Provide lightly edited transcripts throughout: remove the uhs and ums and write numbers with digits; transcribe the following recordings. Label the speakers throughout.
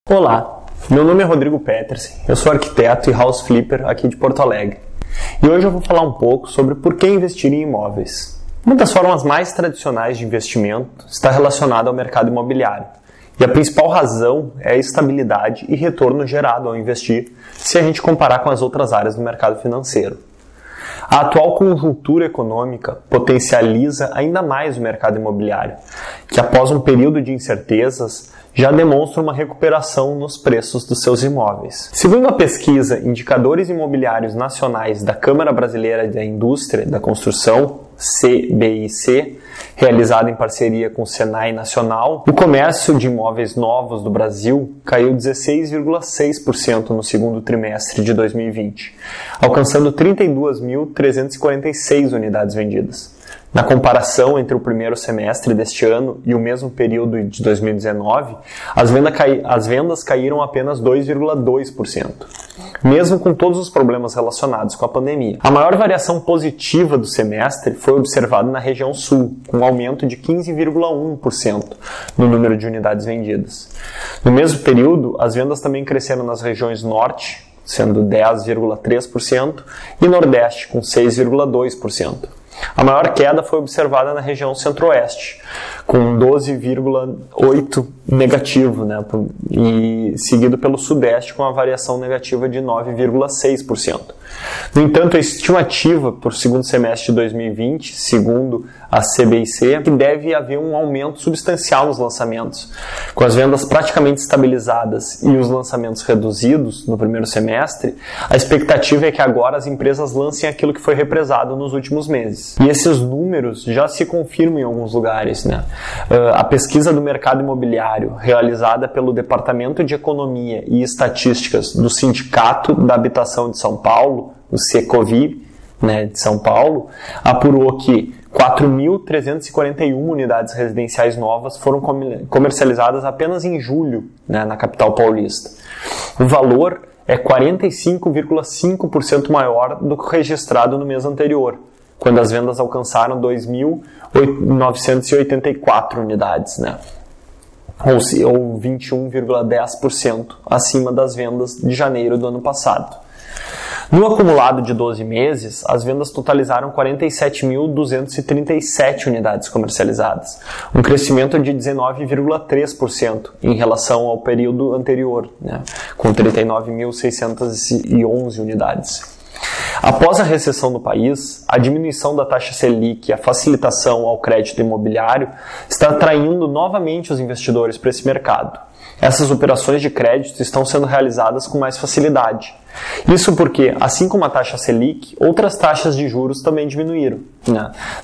Speaker 1: Olá, meu nome é Rodrigo Petersen, eu sou arquiteto e house flipper aqui de Porto Alegre. E hoje eu vou falar um pouco sobre por que investir em imóveis. Uma das formas mais tradicionais de investimento está relacionada ao mercado imobiliário. E a principal razão é a estabilidade e retorno gerado ao investir, se a gente comparar com as outras áreas do mercado financeiro. A atual conjuntura econômica potencializa ainda mais o mercado imobiliário, que após um período de incertezas já demonstra uma recuperação nos preços dos seus imóveis. Segundo a pesquisa Indicadores Imobiliários Nacionais da Câmara Brasileira da Indústria da Construção, CBIC, realizada em parceria com o Senai Nacional, o comércio de imóveis novos do Brasil caiu 16,6% no segundo trimestre de 2020, alcançando 32.346 unidades vendidas. Na comparação entre o primeiro semestre deste ano e o mesmo período de 2019, as vendas caíram apenas 2,2%, mesmo com todos os problemas relacionados com a pandemia. A maior variação positiva do semestre foi observada na região sul, com um aumento de 15,1% no número de unidades vendidas. No mesmo período, as vendas também cresceram nas regiões norte, sendo 10,3%, e nordeste, com 6,2%. A maior queda foi observada na região centro-oeste, com 12,8% negativo, e seguido pelo sudeste com a variação negativa de 9,6%. No entanto, a estimativa para o segundo semestre de 2020, segundo a CBIC, é que deve haver um aumento substancial nos lançamentos. Com as vendas praticamente estabilizadas e os lançamentos reduzidos no primeiro semestre, a expectativa é que agora as empresas lancem aquilo que foi represado nos últimos meses. E esses números já se confirmam em alguns lugares. A pesquisa do mercado imobiliário, realizada pelo Departamento de Economia e Estatísticas do Sindicato da Habitação de São Paulo, o Secovi, de São Paulo, apurou que 4.341 unidades residenciais novas foram comercializadas apenas em julho, na capital paulista. O valor é 45,5% maior do que o registrado no mês anterior, quando as vendas alcançaram 2.984 unidades, ou 21,10% acima das vendas de janeiro do ano passado. No acumulado de 12 meses, as vendas totalizaram 47.237 unidades comercializadas, um crescimento de 19,3% em relação ao período anterior, com 39.611 unidades. Após a recessão no país, a diminuição da taxa Selic e a facilitação ao crédito imobiliário está atraindo novamente os investidores para esse mercado. Essas operações de crédito estão sendo realizadas com mais facilidade. Isso porque, assim como a taxa Selic, outras taxas de juros também diminuíram.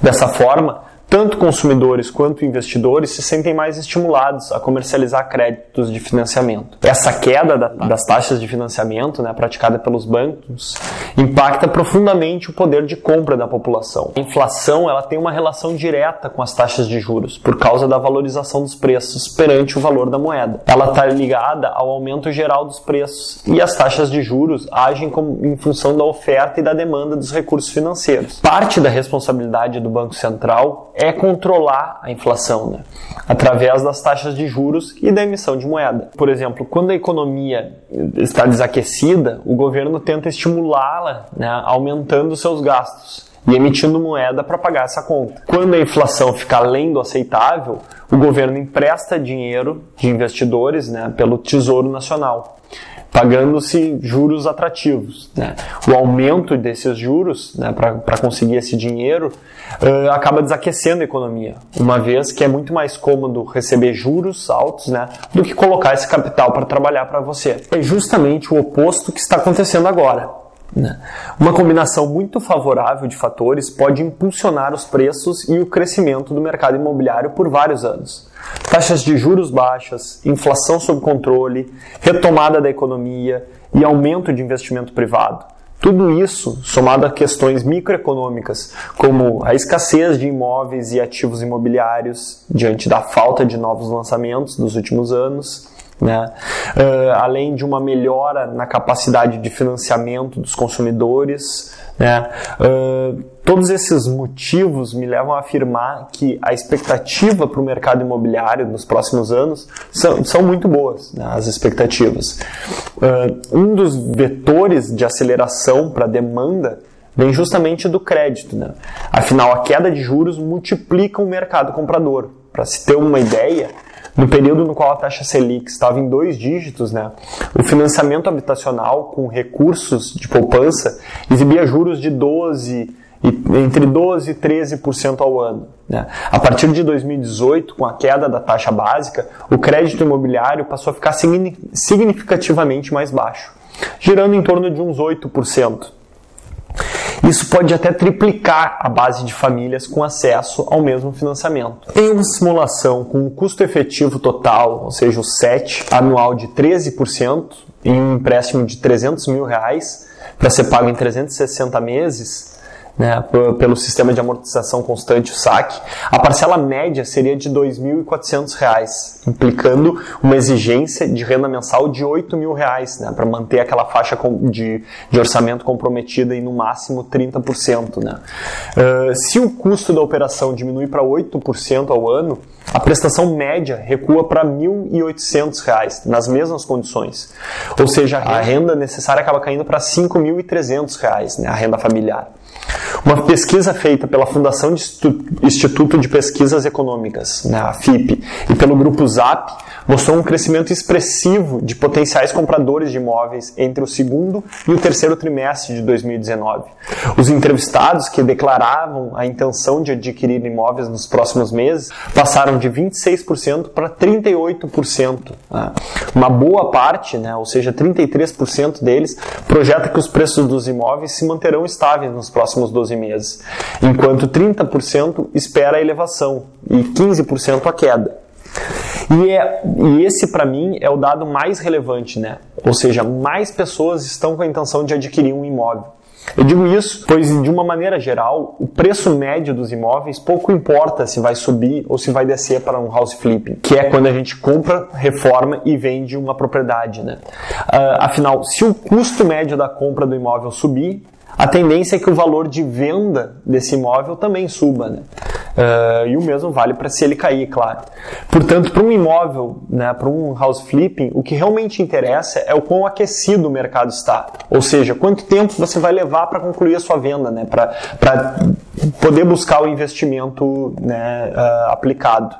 Speaker 1: Dessa forma, tanto consumidores quanto investidores se sentem mais estimulados a comercializar créditos de financiamento. Essa queda das taxas de financiamento, praticada pelos bancos, impacta profundamente o poder de compra da população. A inflação ela tem uma relação direta com as taxas de juros, por causa da valorização dos preços perante o valor da moeda. Ela está ligada ao aumento geral dos preços e as taxas de juros agem em função da oferta e da demanda dos recursos financeiros. Parte da responsabilidade do Banco Central é controlar a inflação, através das taxas de juros e da emissão de moeda. Por exemplo, quando a economia está desaquecida, o governo tenta estimulá-la, aumentando seus gastos e emitindo moeda para pagar essa conta. Quando a inflação fica além do aceitável, o governo empresta dinheiro de investidores, pelo Tesouro Nacional, pagando-se juros atrativos. O aumento desses juros, para conseguir esse dinheiro, acaba desaquecendo a economia, uma vez que é muito mais cômodo receber juros altos, do que colocar esse capital para trabalhar para você. É justamente o oposto que está acontecendo agora. Uma combinação muito favorável de fatores pode impulsionar os preços e o crescimento do mercado imobiliário por vários anos. Taxas de juros baixas, inflação sob controle, retomada da economia e aumento de investimento privado. Tudo isso, somado a questões microeconômicas, como a escassez de imóveis e ativos imobiliários diante da falta de novos lançamentos dos últimos anos, né? Além de uma melhora na capacidade de financiamento dos consumidores, né? Todos esses motivos me levam a afirmar que a expectativa para o mercado imobiliário nos próximos anos são muito boas, né? As expectativas. Um dos vetores de aceleração para a demanda vem justamente do crédito, né? Afinal, a queda de juros multiplica o mercado comprador. Para se ter uma ideia, no período no qual a taxa Selic estava em 2 dígitos, né, o financiamento habitacional com recursos de poupança exibia juros de entre 12% e 13% ao ano, né. A partir de 2018, com a queda da taxa básica, o crédito imobiliário passou a ficar significativamente mais baixo, girando em torno de uns 8%. Isso pode até triplicar a base de famílias com acesso ao mesmo financiamento. Em uma simulação com um custo efetivo total, ou seja, o CET, anual de 13%, em um empréstimo de R$300 mil para ser pago em 360 meses, né, pelo sistema de amortização constante, o SAC, a parcela média seria de R$ 2.400, implicando uma exigência de renda mensal de R$ 8.000, né, para manter aquela faixa de orçamento comprometida em no máximo 30%. Né. Se o custo da operação diminui para 8% ao ano, a prestação média recua para R$ 1.800, nas mesmas condições. Ou seja, a renda necessária acaba caindo para R$ 5.300, né, a renda familiar. Uma pesquisa feita pela Fundação de Instituto de Pesquisas Econômicas, né, a FIP, e pelo Grupo ZAP, mostrou um crescimento expressivo de potenciais compradores de imóveis entre o segundo e o terceiro trimestre de 2019. Os entrevistados que declaravam a intenção de adquirir imóveis nos próximos meses passaram de 26% para 38%. Né. Uma boa parte, né, ou seja, 33% deles, projeta que os preços dos imóveis se manterão estáveis nos próximos 12 meses, enquanto 30% espera a elevação e 15% a queda. E esse, para mim, é o dado mais relevante, né? Ou seja, mais pessoas estão com a intenção de adquirir um imóvel. Eu digo isso pois, de uma maneira geral, o preço médio dos imóveis pouco importa se vai subir ou se vai descer para um house flipping, que é quando a gente compra, reforma e vende uma propriedade, né? Afinal, se o custo médio da compra do imóvel subir, a tendência é que o valor de venda desse imóvel também suba, né? E o mesmo vale para se ele cair, claro. Portanto, para um imóvel, né, para um house flipping, o que realmente interessa é o quão aquecido o mercado está. Ou seja, quanto tempo você vai levar para concluir a sua venda, né, para poder buscar o investimento, né, aplicado.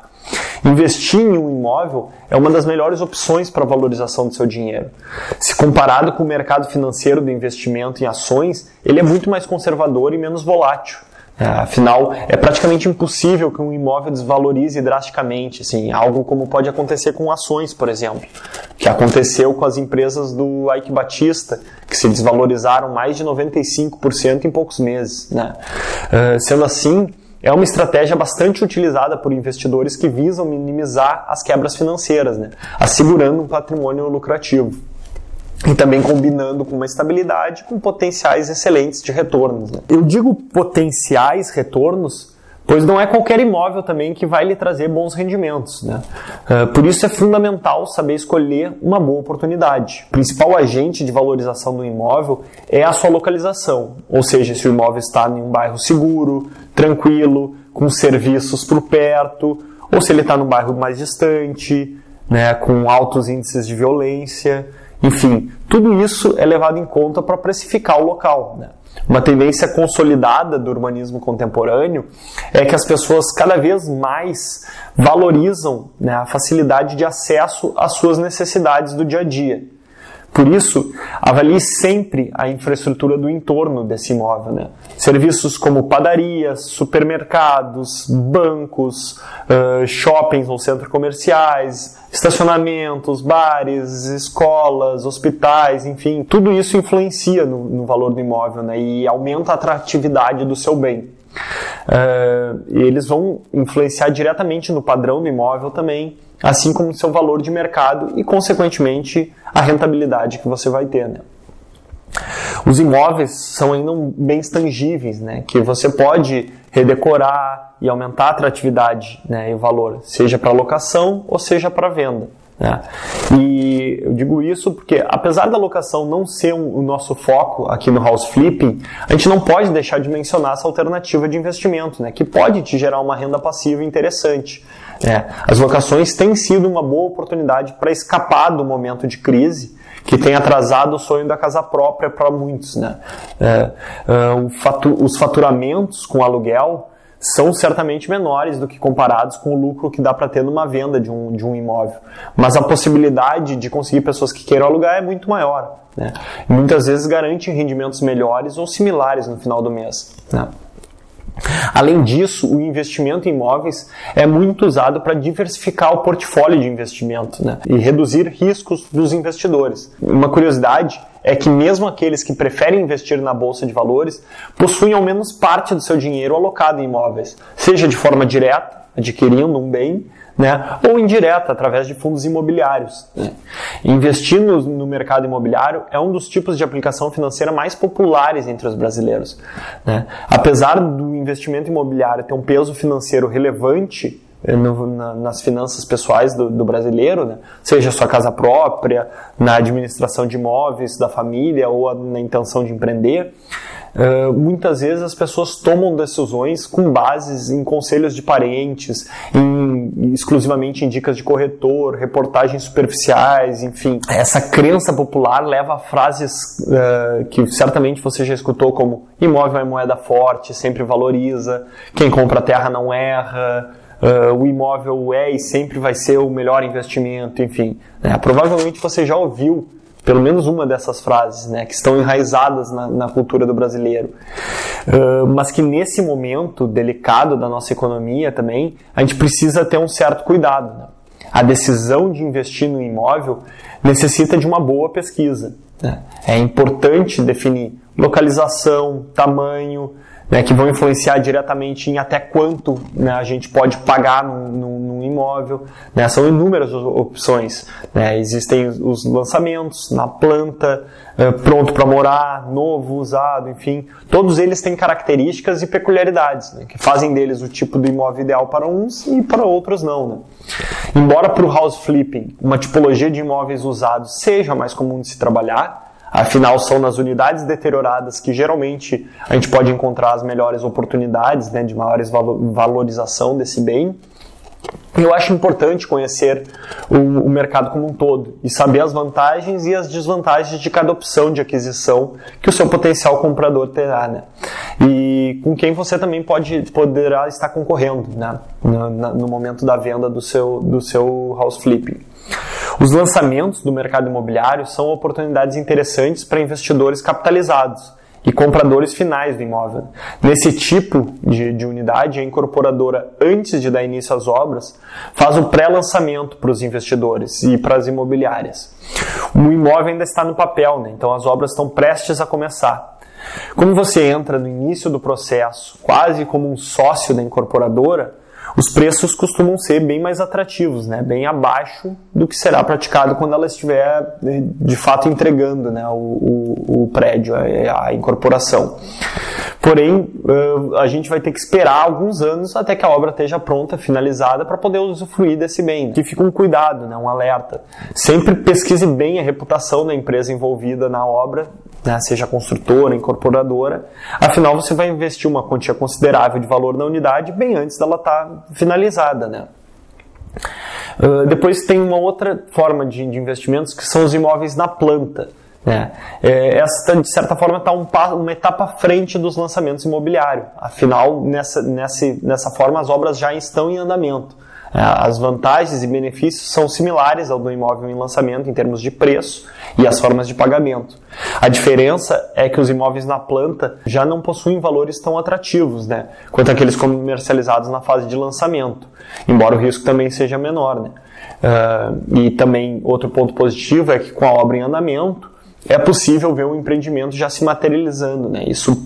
Speaker 1: Investir em um imóvel é uma das melhores opções para a valorização do seu dinheiro. Se comparado com o mercado financeiro do investimento em ações, ele é muito mais conservador e menos volátil. Afinal, é praticamente impossível que um imóvel desvalorize drasticamente, assim, algo como pode acontecer com ações, por exemplo, que aconteceu com as empresas do Eike Batista, que se desvalorizaram mais de 95% em poucos meses, né? Sendo assim, é uma estratégia bastante utilizada por investidores que visam minimizar as quebras financeiras, né, assegurando um patrimônio lucrativo. E também combinando com uma estabilidade com potenciais excelentes de retornos. Né. Eu digo potenciais retornos, pois não é qualquer imóvel também que vai lhe trazer bons rendimentos. Né. Por isso é fundamental saber escolher uma boa oportunidade. O principal agente de valorização do imóvel é a sua localização, ou seja, se o imóvel está em um bairro seguro, tranquilo, com serviços por perto, ou se ele está num bairro mais distante, né, com altos índices de violência. Enfim, tudo isso é levado em conta para precificar o local. Né? Uma tendência consolidada do urbanismo contemporâneo é que as pessoas cada vez mais valorizam, né, a facilidade de acesso às suas necessidades do dia a dia. Por isso, avalie sempre a infraestrutura do entorno desse imóvel. Né? Serviços como padarias, supermercados, bancos, shoppings ou centros comerciais, estacionamentos, bares, escolas, hospitais, enfim, tudo isso influencia no valor do imóvel, né? E aumenta a atratividade do seu bem. E eles vão influenciar diretamente no padrão do imóvel também, assim como o seu valor de mercado e, consequentemente, a rentabilidade que você vai ter. Né? Os imóveis são ainda bens tangíveis, né, que você pode redecorar e aumentar a atratividade, né, e o valor, seja para locação ou seja para venda. né? E eu digo isso porque, apesar da locação não ser o nosso foco aqui no house flipping, a gente não pode deixar de mencionar essa alternativa de investimento, né, que pode te gerar uma renda passiva interessante. As locações têm sido uma boa oportunidade para escapar do momento de crise que tem atrasado o sonho da casa própria para muitos, né? Os faturamentos com aluguel são certamente menores do que comparados com o lucro que dá para ter numa venda de um imóvel. Mas a possibilidade de conseguir pessoas que queiram alugar é muito maior, né? E muitas vezes garante rendimentos melhores ou similares no final do mês, né? Além disso, o investimento em imóveis é muito usado para diversificar o portfólio de investimento, né, e reduzir riscos dos investidores. Uma curiosidade é que mesmo aqueles que preferem investir na bolsa de valores possuem ao menos parte do seu dinheiro alocado em imóveis, seja de forma direta, adquirindo um bem, né, ou indireta, através de fundos imobiliários, né. Investir no mercado imobiliário é um dos tipos de aplicação financeira mais populares entre os brasileiros, né. Apesar do investimento imobiliário ter um peso financeiro relevante nas finanças pessoais do brasileiro, né, seja sua casa própria, na administração de imóveis da família ou na intenção de empreender, muitas vezes as pessoas tomam decisões com bases em conselhos de parentes, exclusivamente em dicas de corretor, reportagens superficiais, enfim. Essa crença popular leva a frases que certamente você já escutou, como imóvel é moeda forte, sempre valoriza, quem compra terra não erra, o imóvel é e sempre vai ser o melhor investimento, enfim. Provavelmente você já ouviu pelo menos uma dessas frases, né, que estão enraizadas na cultura do brasileiro, mas que nesse momento delicado da nossa economia também, a gente precisa ter um certo cuidado, né? A decisão de investir no imóvel necessita de uma boa pesquisa, né? É importante definir localização, tamanho, né, que vão influenciar diretamente em até quanto, né, a gente pode pagar num imóvel, né. São inúmeras opções, né. Existem os lançamentos na planta, pronto para morar, novo, usado, enfim. Todos eles têm características e peculiaridades, né, que fazem deles o tipo do imóvel ideal para uns e para outros não, né. Embora para o house flipping uma tipologia de imóveis usados seja mais comum de se trabalhar, afinal, são nas unidades deterioradas que geralmente a gente pode encontrar as melhores oportunidades, né, de maiores valorização desse bem. Eu acho importante conhecer o mercado como um todo e saber as vantagens e as desvantagens de cada opção de aquisição que o seu potencial comprador terá, né? E com quem você também poderá estar concorrendo, né, no momento da venda do seu house flipping. Os lançamentos do mercado imobiliário são oportunidades interessantes para investidores capitalizados e compradores finais do imóvel. Nesse tipo de unidade, a incorporadora, antes de dar início às obras, faz o pré-lançamento para os investidores e para as imobiliárias. O imóvel ainda está no papel, né? Então as obras estão prestes a começar. Como você entra no início do processo, quase como um sócio da incorporadora, os preços costumam ser bem mais atrativos, né? Bem abaixo do que será praticado quando ela estiver de fato entregando, né, o prédio, a incorporação. Porém, a gente vai ter que esperar alguns anos até que a obra esteja pronta, finalizada, para poder usufruir desse bem. Que fica um cuidado, né, um alerta. Sempre pesquise bem a reputação da empresa envolvida na obra, né, seja construtora, incorporadora. Afinal, você vai investir uma quantia considerável de valor na unidade bem antes dela estar finalizada, né? Depois tem uma outra forma de investimentos, que são os imóveis na planta, né? Essa, de certa forma, está uma etapa à frente dos lançamentos imobiliários. Afinal, nessa forma, as obras já estão em andamento. As vantagens e benefícios são similares ao do imóvel em lançamento em termos de preço e as formas de pagamento. A diferença é que os imóveis na planta já não possuem valores tão atrativos, né, quanto aqueles comercializados na fase de lançamento, embora o risco também seja menor, né. E também outro ponto positivo é que com a obra em andamento é possível ver o empreendimento já se materializando, né? Isso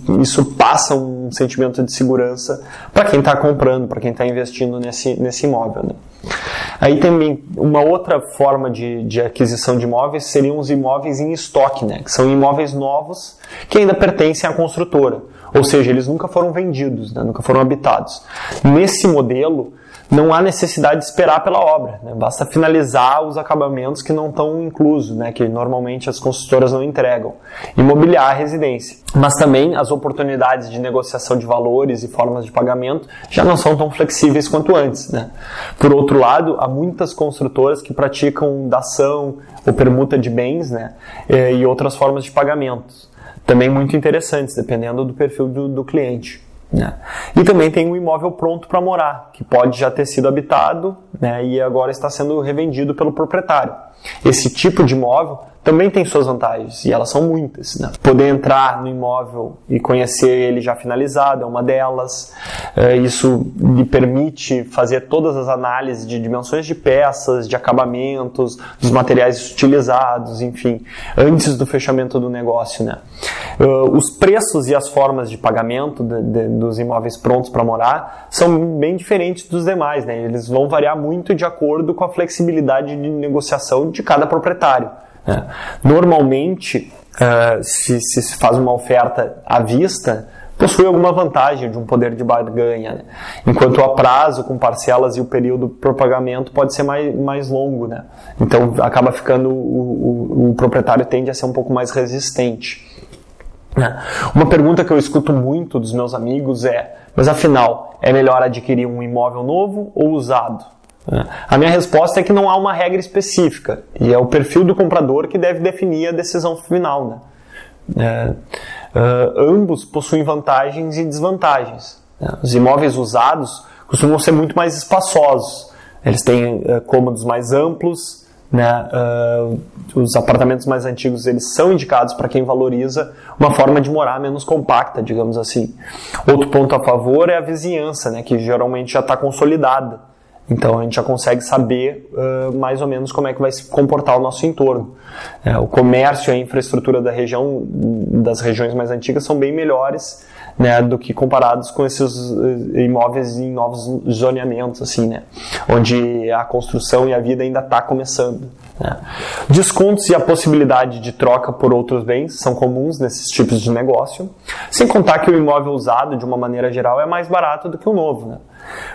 Speaker 1: passa um sentimento de segurança para quem está comprando, para quem está investindo nesse imóvel, né? Aí também uma outra forma de aquisição de imóveis seriam os imóveis em estoque, né? Que são imóveis novos que ainda pertencem à construtora, ou seja, eles nunca foram vendidos, né? Nunca foram habitados. Nesse modelo, não há necessidade de esperar pela obra, né? Basta finalizar os acabamentos que não estão inclusos, né? Que normalmente as construtoras não entregam, imobiliar a residência. Mas também as oportunidades de negociação de valores e formas de pagamento já não são tão flexíveis quanto antes, né? Por outro lado, há muitas construtoras que praticam dação ou permuta de bens, né? E outras formas de pagamento, também muito interessantes, dependendo do perfil do cliente. Né? E também tem um imóvel pronto para morar, que pode já ter sido habitado, né, e agora está sendo revendido pelo proprietário. Esse tipo de imóvel também tem suas vantagens, e elas são muitas. Né? Poder entrar no imóvel e conhecer ele já finalizado é uma delas. Isso lhe permite fazer todas as análises de dimensões de peças, de acabamentos, dos materiais utilizados, enfim, antes do fechamento do negócio. Né? Os preços e as formas de pagamento dos imóveis prontos para morar são bem diferentes dos demais. Né? Eles vão variar muito de acordo com a flexibilidade de negociação de cada proprietário. Normalmente, se faz uma oferta à vista, possui alguma vantagem de um poder de barganha, né? Enquanto a prazo, com parcelas e o período para pagamento pode ser mais longo, né? Então acaba ficando, o proprietário tende a ser um pouco mais resistente. Uma pergunta que eu escuto muito dos meus amigos mas afinal, é melhor adquirir um imóvel novo ou usado? A minha resposta é que não há uma regra específica, e é o perfil do comprador que deve definir a decisão final. Né? Ambos possuem vantagens e desvantagens. Os imóveis usados costumam ser muito mais espaçosos, eles têm cômodos mais amplos, né? Os apartamentos mais antigos eles são indicados para quem valoriza uma forma de morar menos compacta, digamos assim. Outro ponto a favor é a vizinhança, né? Que geralmente já está consolidada. Então a gente já consegue saber mais ou menos como é que vai se comportar o nosso entorno. O comércio e a infraestrutura das regiões mais antigas são bem melhores, né, do que comparados com esses imóveis em novos zoneamentos, assim, né, onde a construção e a vida ainda está começando. Né. Descontos e a possibilidade de troca por outros bens são comuns nesses tipos de negócio, sem contar que o imóvel usado, de uma maneira geral, é mais barato do que o novo. Né.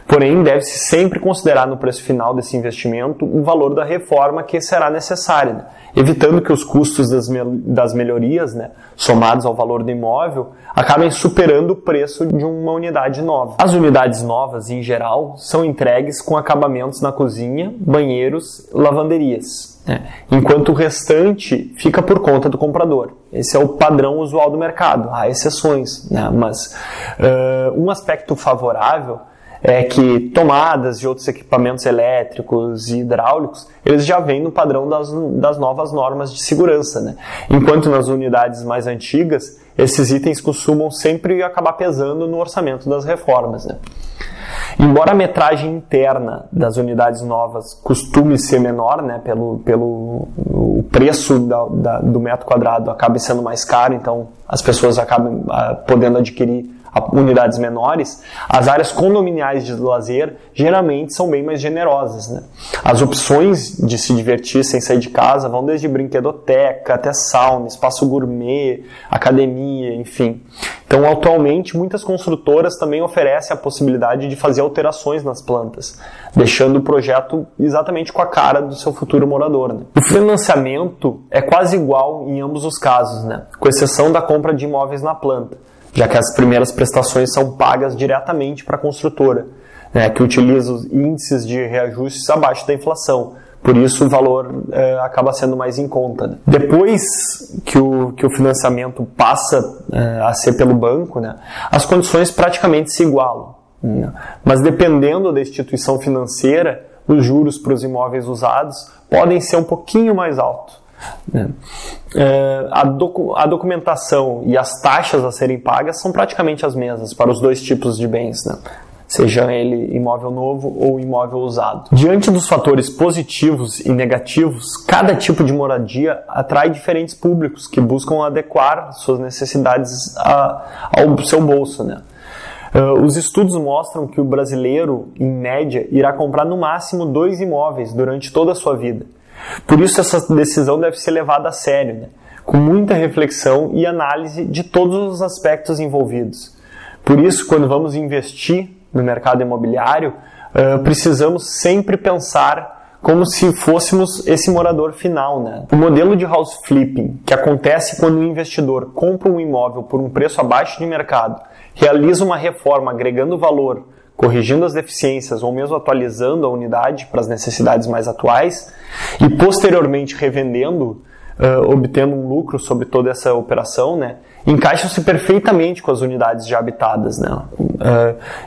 Speaker 1: Porém, deve-se sempre considerar no preço final desse investimento o valor da reforma que será necessária, né? Evitando que os custos das melhorias, né, somados ao valor do imóvel, acabem superando o preço de uma unidade nova. As unidades novas, em geral, são entregues com acabamentos na cozinha, banheiros, lavanderias, né, enquanto o restante fica por conta do comprador. Esse é o padrão usual do mercado, há exceções, né, mas um aspecto favorável é que tomadas e outros equipamentos elétricos e hidráulicos, eles já vêm no padrão das novas normas de segurança, né? Enquanto nas unidades mais antigas, esses itens costumam sempre acabar pesando no orçamento das reformas, né? Embora a metragem interna das unidades novas costume ser menor, né, o preço do metro quadrado acabe sendo mais caro, então as pessoas acabam podendo adquirir unidades menores, as áreas condominiais de lazer geralmente são bem mais generosas. Né? As opções de se divertir sem sair de casa vão desde brinquedoteca até sauna, espaço gourmet, academia, enfim. Então, atualmente, muitas construtoras também oferecem a possibilidade de fazer alterações nas plantas, deixando o projeto exatamente com a cara do seu futuro morador. Né? O financiamento é quase igual em ambos os casos, né? Com exceção da compra de imóveis na planta, já que as primeiras prestações são pagas diretamente para a construtora, né, que utiliza os índices de reajustes abaixo da inflação. Por isso o valor acaba sendo mais em conta. Né? Depois que o financiamento passa a ser pelo banco, né, as condições praticamente se igualam. Né? Mas dependendo da instituição financeira, os juros para os imóveis usados podem ser um pouquinho mais altos. A documentação e as taxas a serem pagas são praticamente as mesmas para os dois tipos de bens, né? Seja ele imóvel novo ou imóvel usado. Diante dos fatores positivos e negativos, cada tipo de moradia atrai diferentes públicos que buscam adequar suas necessidades ao seu bolso, né? Os estudos mostram que o brasileiro, em média, irá comprar no máximo 2 imóveis durante toda a sua vida. Por isso essa decisão deve ser levada a sério, né? Com muita reflexão e análise de todos os aspectos envolvidos. Por isso, quando vamos investir no mercado imobiliário, precisamos sempre pensar como se fôssemos esse morador final, né? O modelo de house flipping, que acontece quando o investidor compra um imóvel por um preço abaixo de mercado, realiza uma reforma agregando valor, corrigindo as deficiências ou mesmo atualizando a unidade para as necessidades mais atuais e posteriormente revendendo, obtendo um lucro sobre toda essa operação, né, encaixam-se perfeitamente com as unidades já habitadas, né?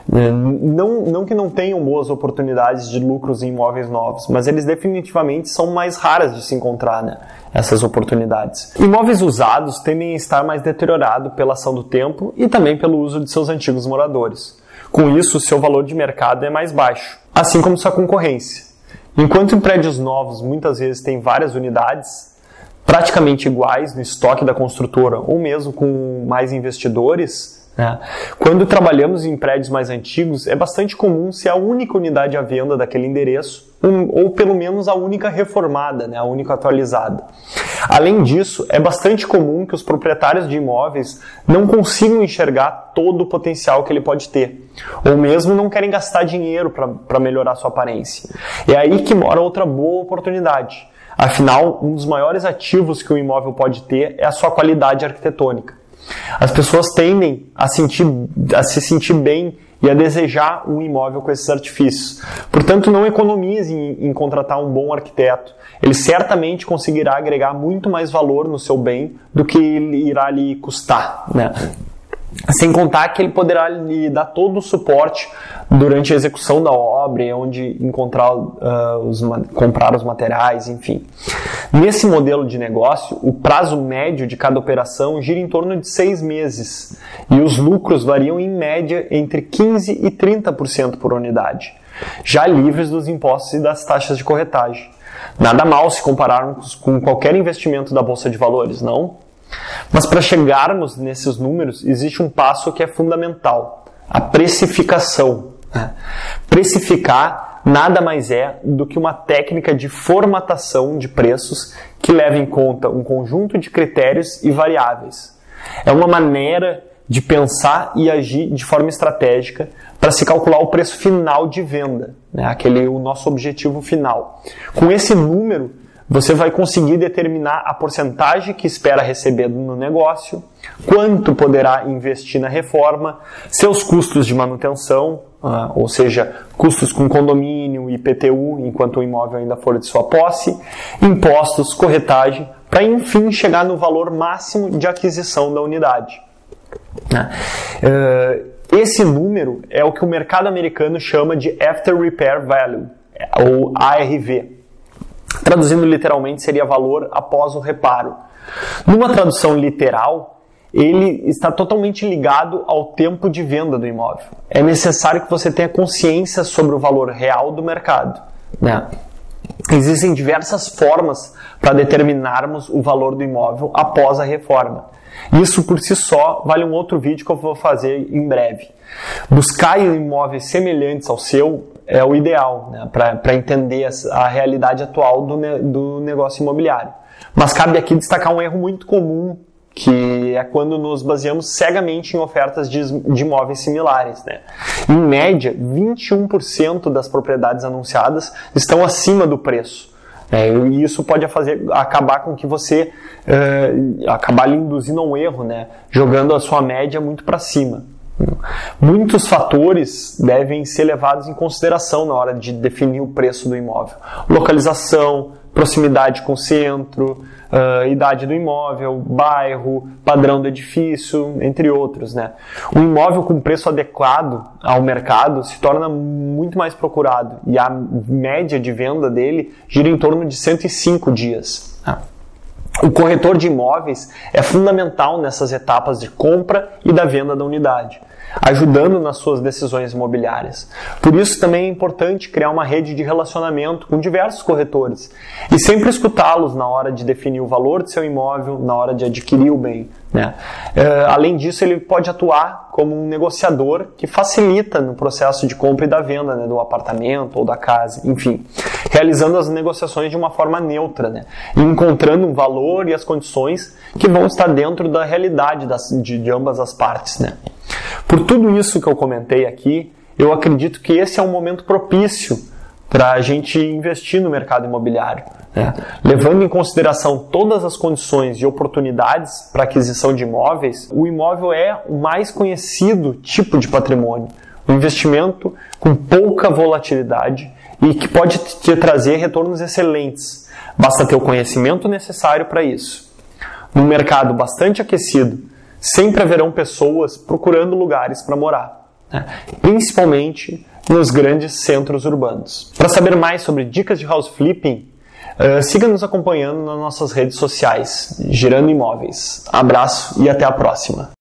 Speaker 1: Não que não tenham boas oportunidades de lucros em imóveis novos, mas eles definitivamente são mais raras de se encontrar, né, essas oportunidades. Imóveis usados tendem a estar mais deteriorados pela ação do tempo e também pelo uso de seus antigos moradores. Com isso, seu valor de mercado é mais baixo, assim como sua concorrência. Enquanto em prédios novos muitas vezes tem várias unidades praticamente iguais no estoque da construtora ou mesmo com mais investidores, né? Quando trabalhamos em prédios mais antigos, é bastante comum ser a única unidade à venda daquele endereço ou pelo menos a única reformada, né? A única atualizada. Além disso, é bastante comum que os proprietários de imóveis não consigam enxergar todo o potencial que ele pode ter, ou mesmo não querem gastar dinheiro para melhorar sua aparência. É aí que mora outra boa oportunidade. Afinal, um dos maiores ativos que um imóvel pode ter é a sua qualidade arquitetônica. As pessoas tendem a se sentir bem e a desejar um imóvel com esses artifícios. Portanto, não economize em contratar um bom arquiteto. Ele certamente conseguirá agregar muito mais valor no seu bem do que ele irá lhe custar, né? Sem contar que ele poderá lhe dar todo o suporte durante a execução da obra, onde comprar os materiais, enfim. Nesse modelo de negócio, o prazo médio de cada operação gira em torno de 6 meses e os lucros variam em média entre 15% e 30% por unidade, já livres dos impostos e das taxas de corretagem. Nada mal se compararmos com qualquer investimento da Bolsa de Valores, não? Mas para chegarmos nesses números, existe um passo que é fundamental: a precificação. Precificar nada mais é do que uma técnica de formatação de preços que leva em conta um conjunto de critérios e variáveis. É uma maneira de pensar e agir de forma estratégica para se calcular o preço final de venda, né? O nosso objetivo final. Com esse número, você vai conseguir determinar a porcentagem que espera receber no negócio, quanto poderá investir na reforma, seus custos de manutenção, ou seja, custos com condomínio, IPTU, enquanto o imóvel ainda for de sua posse, impostos, corretagem, para enfim chegar no valor máximo de aquisição da unidade. Esse número é o que o mercado americano chama de After Repair Value, ou ARV. Traduzindo literalmente, seria valor após o reparo. Numa tradução literal, ele está totalmente ligado ao tempo de venda do imóvel. É necessário que você tenha consciência sobre o valor real do mercado, né? Existem diversas formas para determinarmos o valor do imóvel após a reforma. Isso por si só vale um outro vídeo que eu vou fazer em breve. Buscar imóveis semelhantes ao seu é o ideal, né, para entender a realidade atual do negócio imobiliário. Mas cabe aqui destacar um erro muito comum, que é quando nos baseamos cegamente em ofertas de imóveis similares, né? Em média, 21% das propriedades anunciadas estão acima do preço. E isso pode acabar com que você acabar lhe induzindo a um erro, né? Jogando a sua média muito para cima. Muitos fatores devem ser levados em consideração na hora de definir o preço do imóvel. Localização, proximidade com o centro, idade do imóvel, bairro, padrão do edifício, entre outros, né? Um imóvel com preço adequado ao mercado se torna muito mais procurado e a média de venda dele gira em torno de 105 dias. O corretor de imóveis é fundamental nessas etapas de compra e da venda da unidade, ajudando nas suas decisões imobiliárias. Por isso também é importante criar uma rede de relacionamento com diversos corretores e sempre escutá-los na hora de definir o valor de seu imóvel, na hora de adquirir o bem, né? Além disso, ele pode atuar como um negociador que facilita no processo de compra e da venda, né, do apartamento ou da casa, enfim, realizando as negociações de uma forma neutra, né, e encontrando um valor e as condições que vão estar dentro da realidade de ambas as partes, né. Por tudo isso que eu comentei aqui, eu acredito que esse é um momento propício para a gente investir no mercado imobiliário, né? Levando em consideração todas as condições e oportunidades para aquisição de imóveis, o imóvel é o mais conhecido tipo de patrimônio, um investimento com pouca volatilidade e que pode te trazer retornos excelentes. Basta ter o conhecimento necessário para isso. Num mercado bastante aquecido, sempre haverão pessoas procurando lugares para morar, né? Principalmente nos grandes centros urbanos. Para saber mais sobre dicas de house flipping, siga nos acompanhando nas nossas redes sociais, Girando Imóveis. Abraço e até a próxima!